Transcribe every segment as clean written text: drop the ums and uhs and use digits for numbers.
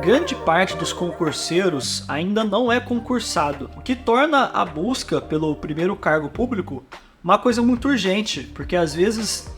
Grande parte dos concurseiros ainda não é concursado, o que torna a busca pelo primeiro cargo público uma coisa muito urgente, porque às vezes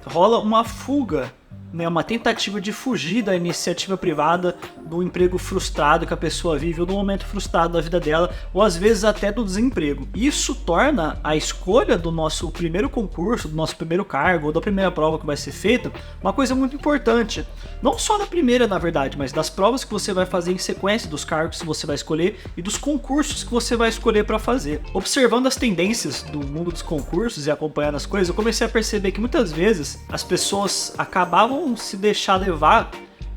rola uma fuga, né, uma tentativa de fugir da iniciativa privada, do emprego frustrado que a pessoa vive, ou do momento frustrado da vida dela, ou às vezes até do desemprego. Isso torna a escolha do nosso primeiro concurso, do nosso primeiro cargo, ou da primeira prova que vai ser feita, uma coisa muito importante. Não só da primeira, na verdade, mas das provas que você vai fazer em sequência, dos cargos que você vai escolher e dos concursos que você vai escolher para fazer. Observando as tendências do mundo dos concursos e acompanhando as coisas, eu comecei a perceber que muitas vezes as pessoas acabavam se deixar levar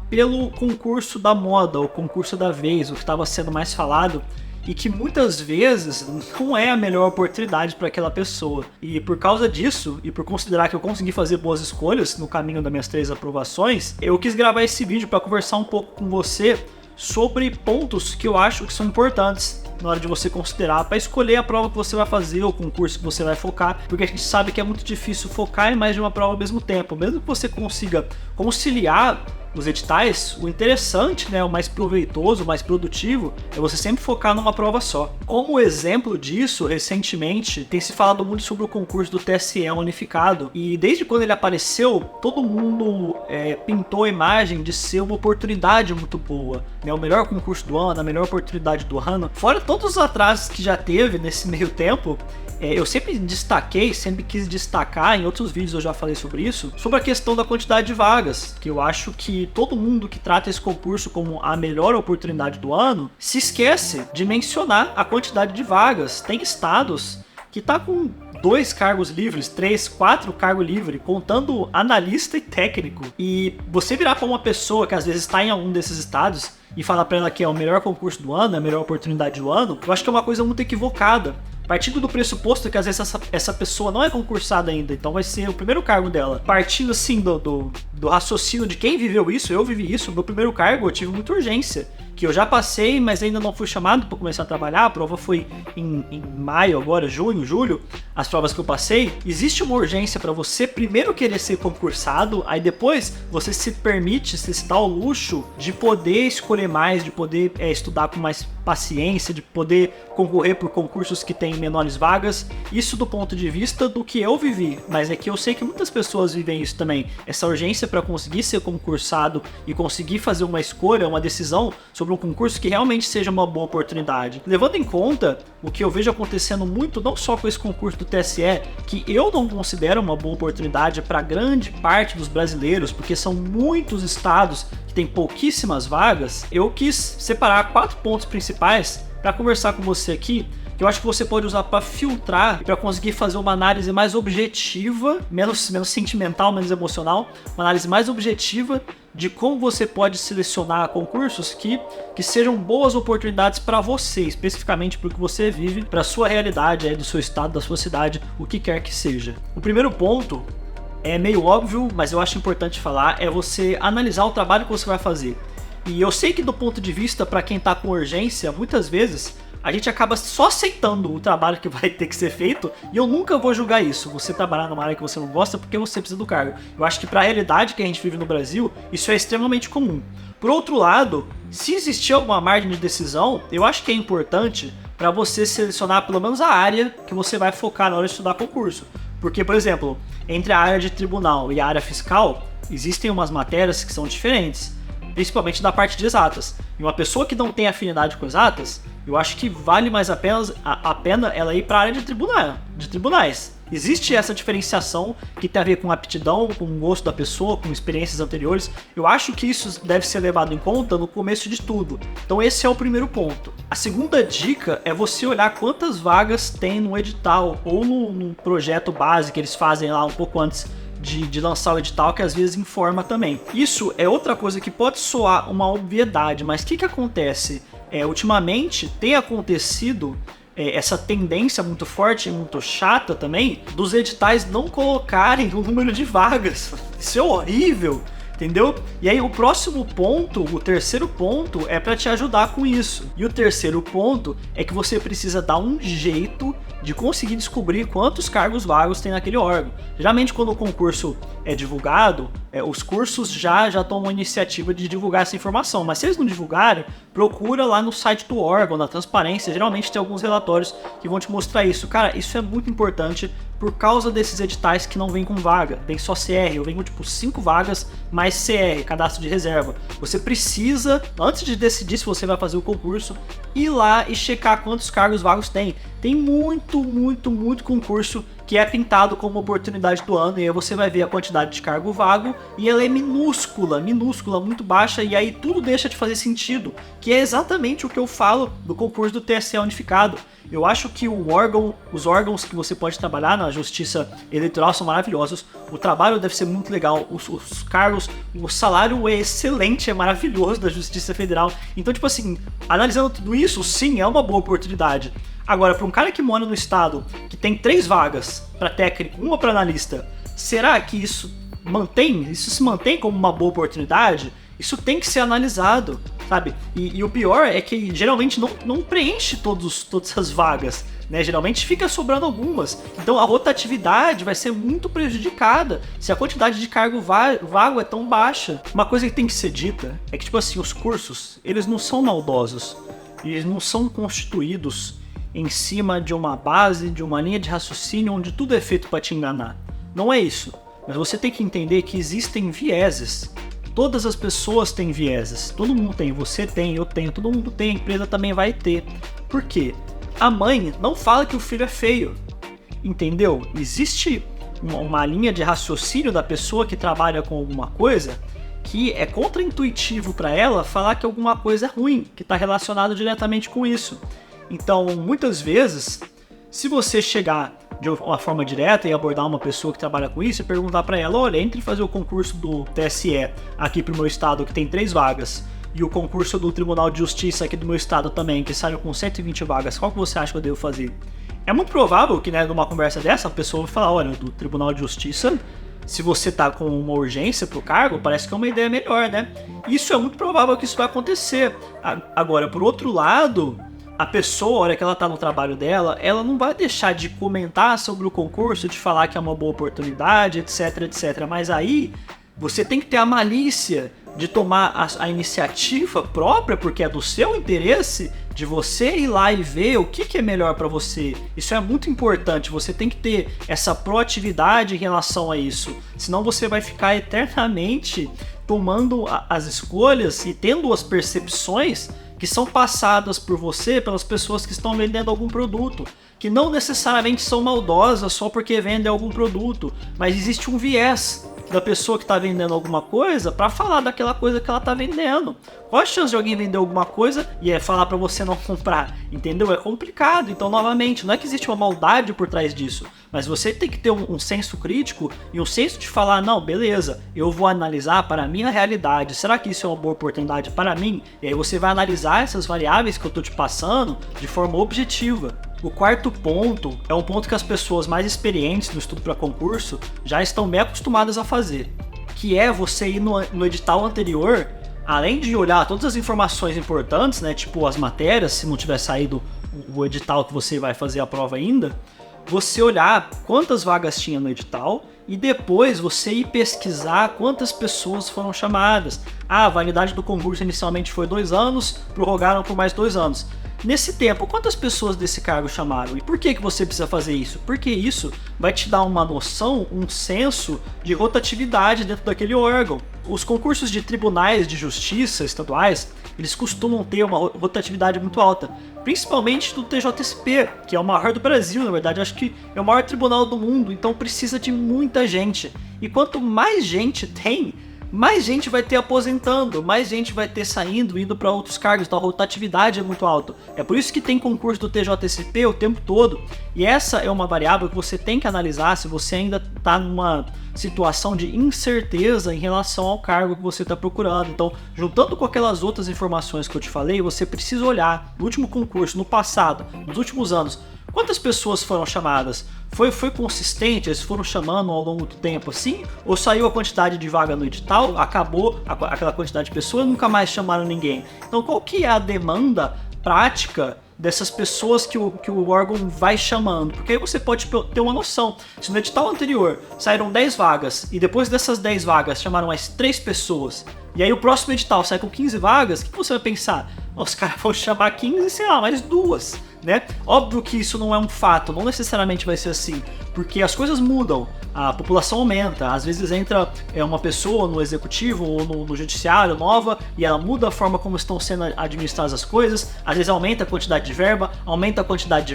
pelo concurso da moda, o concurso da vez, o que estava sendo mais falado, e que muitas vezes não é a melhor oportunidade para aquela pessoa. E por causa disso, e por considerar que eu consegui fazer boas escolhas no caminho das minhas 3 aprovações, eu quis gravar esse vídeo para conversar um pouco com você sobre pontos que eu acho que são importantes na hora de você considerar para escolher a prova que você vai fazer, o concurso que você vai focar, porque a gente sabe que é muito difícil focar em mais de uma prova ao mesmo tempo. Mesmo que você consiga conciliar os editais, o interessante, né, o mais proveitoso, o mais produtivo, é você sempre focar numa prova só. Como exemplo disso, recentemente, tem se falado muito sobre o concurso do TSE unificado, e desde quando ele apareceu, todo mundo pintou a imagem de ser uma oportunidade muito boa, né, o melhor concurso do ano, a melhor oportunidade do ano. Fora todos os atrasos que já teve nesse meio tempo, eu sempre quis destacar, em outros vídeos eu já falei sobre isso, sobre a questão da quantidade de vagas, que eu acho que todo mundo que trata esse concurso como a melhor oportunidade do ano, se esquece de mencionar a quantidade de vagas. Tem estados que tá com 2 cargos livres, 3, 4 cargos livres, contando analista e técnico. E você virar para uma pessoa que às vezes está em algum desses estados e falar para ela que é o melhor concurso do ano, a melhor oportunidade do ano, eu acho que é uma coisa muito equivocada. Partindo do pressuposto que às vezes essa pessoa não é concursada ainda, então vai ser o primeiro cargo dela. Partindo assim do raciocínio de quem viveu isso, eu vivi isso, meu primeiro cargo eu tive muita urgência, que eu já passei, mas ainda não fui chamado para começar a trabalhar. A prova foi em maio agora, junho, julho, as provas que eu passei. Existe uma urgência para você primeiro querer ser concursado, aí depois você se dá o luxo de poder escolher mais, de poder estudar com mais paciência, de poder concorrer por concursos que têm menores vagas. Isso do ponto de vista do que eu vivi, mas é que eu sei que muitas pessoas vivem isso também, essa urgência para conseguir ser concursado e conseguir fazer uma escolha, uma decisão sobre um concurso que realmente seja uma boa oportunidade. Levando em conta o que eu vejo acontecendo muito, não só com esse concurso do TSE, que eu não considero uma boa oportunidade para grande parte dos brasileiros, porque são muitos estados que têm pouquíssimas vagas, eu quis separar 4 pontos principais para conversar com você aqui, que eu acho que você pode usar para filtrar e para conseguir fazer uma análise mais objetiva, menos sentimental, menos emocional, uma análise mais objetiva de como você pode selecionar concursos que sejam boas oportunidades para você, especificamente para o que você vive, para a sua realidade, do seu estado, da sua cidade, o que quer que seja. O primeiro ponto é meio óbvio, mas eu acho importante falar, é você analisar o trabalho que você vai fazer. E eu sei que do ponto de vista para quem está com urgência, muitas vezes a gente acaba só aceitando o trabalho que vai ter que ser feito, e eu nunca vou julgar isso, você trabalhar numa área que você não gosta porque você precisa do cargo. Eu acho que para a realidade que a gente vive no Brasil, isso é extremamente comum. Por outro lado, se existir alguma margem de decisão, eu acho que é importante para você selecionar pelo menos a área que você vai focar na hora de estudar concurso. Porque, por exemplo, entre a área de tribunal e a área fiscal, existem umas matérias que são diferentes, principalmente da parte de exatas. E uma pessoa que não tem afinidade com exatas, eu acho que vale mais a pena ela ir para a área de tribunais. Existe essa diferenciação que tem a ver com aptidão, com o gosto da pessoa, com experiências anteriores. Eu acho que isso deve ser levado em conta no começo de tudo. Então esse é o primeiro ponto. A segunda dica é você olhar quantas vagas tem no edital ou no projeto base que eles fazem lá um pouco antes de lançar o edital, que às vezes informa também. Isso é outra coisa que pode soar uma obviedade, mas o que acontece? Ultimamente tem acontecido essa tendência muito forte e muito chata também dos editais não colocarem o número de vagas. Isso é horrível, entendeu? E aí o próximo ponto, o terceiro ponto, é para te ajudar com isso. E o terceiro ponto é que você precisa dar um jeito de conseguir descobrir quantos cargos vagos tem naquele órgão. Geralmente quando o concurso é divulgado, os cursos já tomam a iniciativa de divulgar essa informação, mas se eles não divulgarem, procura lá no site do órgão, na transparência, geralmente tem alguns relatórios que vão te mostrar isso. Cara, isso é muito importante por causa desses editais que não vem com vaga, vem só CR, eu venho tipo 5 vagas mais CR, cadastro de reserva. Você precisa, antes de decidir se você vai fazer o concurso, ir lá e checar quantos cargos vagos tem. Tem muito concurso que é pintado como oportunidade do ano, e aí você vai ver a quantidade de cargo vago e ela é minúscula, muito baixa, e aí tudo deixa de fazer sentido, que é exatamente o que eu falo do concurso do TSE unificado. Eu acho que os órgãos que você pode trabalhar na justiça eleitoral são maravilhosos, o trabalho deve ser muito legal, os cargos, o salário é excelente, é maravilhoso da Justiça Federal. Então, tipo assim, analisando tudo isso, sim, é uma boa oportunidade. Agora, para um cara que mora no estado, que tem 3 vagas para técnico, uma para analista, será que isso se mantém como uma boa oportunidade? Isso tem que ser analisado, sabe? E o pior é que geralmente não preenche todas as vagas, né? Geralmente fica sobrando algumas. Então a rotatividade vai ser muito prejudicada se a quantidade de cargo vago é tão baixa. Uma coisa que tem que ser dita é que, tipo assim, os cursos, eles não são maldosos. Eles não são constituídos em cima de uma base, de uma linha de raciocínio onde tudo é feito para te enganar. Não é isso. Mas você tem que entender que existem vieses. Todas as pessoas têm vieses. Todo mundo tem. Você tem, eu tenho, todo mundo tem. A empresa também vai ter. Por quê? A mãe não fala que o filho é feio. Entendeu? Existe uma linha de raciocínio da pessoa que trabalha com alguma coisa que é contraintuitivo para ela falar que alguma coisa é ruim, que está relacionado diretamente com isso. Então, muitas vezes, se você chegar de uma forma direta e abordar uma pessoa que trabalha com isso e perguntar para ela, olha, entre fazer o concurso do TSE aqui pro meu estado, que tem 3 vagas, e o concurso do Tribunal de Justiça aqui do meu estado também, que saiu com 120 vagas, qual que você acha que eu devo fazer? É muito provável que, né, numa conversa dessa, a pessoa vai falar, olha, do Tribunal de Justiça, se você tá com uma urgência pro cargo, parece que é uma ideia melhor, né? Isso é muito provável que isso vai acontecer. Agora, por outro lado, a pessoa, a hora que ela tá no trabalho dela, ela não vai deixar de comentar sobre o concurso, de falar que é uma boa oportunidade, etc, etc. Mas aí, você tem que ter a malícia de tomar a iniciativa própria, porque é do seu interesse, de você ir lá e ver o que é melhor para você. Isso é muito importante, você tem que ter essa proatividade em relação a isso. Senão você vai ficar eternamente tomando as escolhas e tendo as percepções que são passadas por você pelas pessoas que estão vendendo algum produto, que não necessariamente são maldosas só porque vendem algum produto, mas existe um viés da pessoa que está vendendo alguma coisa para falar daquela coisa que ela está vendendo. Qual a chance de alguém vender alguma coisa e falar para você não comprar? Entendeu? É complicado. Então, novamente, não é que existe uma maldade por trás disso, mas você tem que ter um senso crítico e um senso de falar, não, beleza, eu vou analisar para a minha realidade. Será que isso é uma boa oportunidade para mim? E aí você vai analisar essas variáveis que eu estou te passando de forma objetiva. O quarto ponto é um ponto que as pessoas mais experientes no estudo para concurso já estão bem acostumadas a fazer, que é você ir no edital anterior, além de olhar todas as informações importantes, né, tipo as matérias, se não tiver saído o edital que você vai fazer a prova ainda, você olhar quantas vagas tinha no edital e depois você ir pesquisar quantas pessoas foram chamadas. A validade do concurso inicialmente foi 2 anos, prorrogaram por mais 2 anos. Nesse tempo, quantas pessoas desse cargo chamaram? E por que você precisa fazer isso? Porque isso vai te dar uma noção, um senso de rotatividade dentro daquele órgão. Os concursos de tribunais de justiça estaduais, eles costumam ter uma rotatividade muito alta, principalmente do TJSP, que é o maior do Brasil, na verdade, acho que é o maior tribunal do mundo, então precisa de muita gente. E quanto mais gente tem, mais gente vai ter aposentando, mais gente vai ter saindo, indo para outros cargos, então a rotatividade é muito alta. É por isso que tem concurso do TJSP o tempo todo, e essa é uma variável que você tem que analisar se você ainda está numa situação de incerteza em relação ao cargo que você está procurando. Então, juntando com aquelas outras informações que eu te falei, você precisa olhar no último concurso, no passado, nos últimos anos, quantas pessoas foram chamadas? Foi consistente? Eles foram chamando ao longo do tempo assim? Ou saiu a quantidade de vaga no edital, acabou aquela quantidade de pessoas e nunca mais chamaram ninguém? Então qual que é a demanda prática dessas pessoas que o órgão vai chamando, porque aí você pode ter uma noção. Se no edital anterior saíram 10 vagas e depois dessas 10 vagas chamaram mais 3 pessoas, e aí o próximo edital sai com 15 vagas, o que você vai pensar? Os caras vão chamar 15 e sei lá, mais 2, né? Óbvio que isso não é um fato, não necessariamente vai ser assim, porque as coisas mudam, a população aumenta, às vezes entra uma pessoa no executivo ou no judiciário nova e ela muda a forma como estão sendo administradas as coisas, às vezes aumenta a quantidade de verba, aumenta a quantidade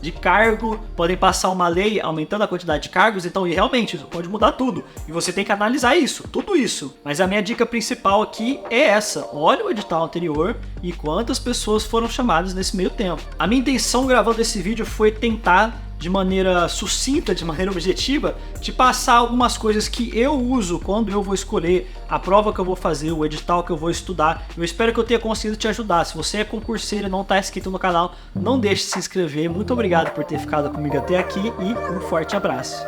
de cargo, podem passar uma lei aumentando a quantidade de cargos, então e realmente isso pode mudar tudo, e você tem que analisar isso, tudo isso. Mas a minha dica principal aqui é essa: olha o edital anterior e quantas pessoas foram chamadas nesse meio tempo. A minha intenção gravando esse vídeo foi tentar, de maneira sucinta, de maneira objetiva, te passar algumas coisas que eu uso quando eu vou escolher a prova que eu vou fazer, o edital que eu vou estudar. Eu espero que eu tenha conseguido te ajudar. Se você é concurseiro e não está inscrito no canal, não deixe de se inscrever. Muito obrigado por ter ficado comigo até aqui e um forte abraço.